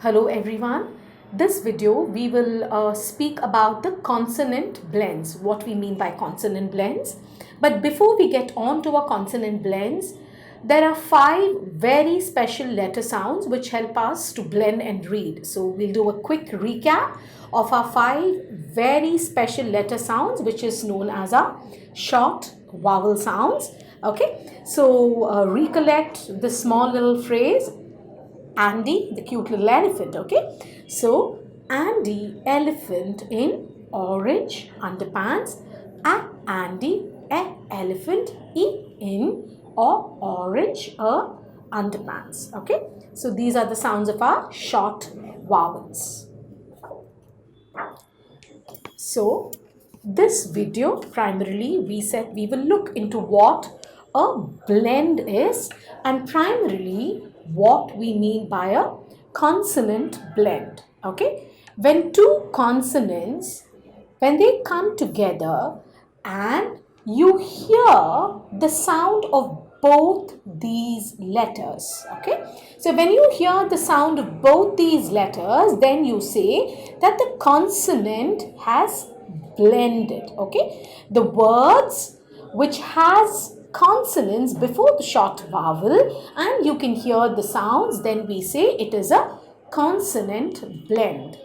Hello everyone. This video we will speak about the consonant blends, what we mean by consonant blends. But before we get on to our consonant blends, there are 5 very special letter sounds which help us to blend and read. So we'll do a quick recap of our 5 very special letter sounds, which is known as our short vowel sounds. Okay, so recollect the small little phrase Andy, the cute little elephant, okay? So, Andy, elephant in orange underpants. Andy, elephant in or orange underpants, okay? So, these are the sounds of our short vowels. So, this video primarily we said we will look into what a blend is and primarily what we mean by a consonant blend. Okay, when two consonants, when they come together and you hear the sound of both these letters. Okay, so when you hear the sound of both these letters, then you say that the consonant has blended. Okay, the words which has consonants before the short vowel and you can hear the sounds, then we say it is a consonant blend.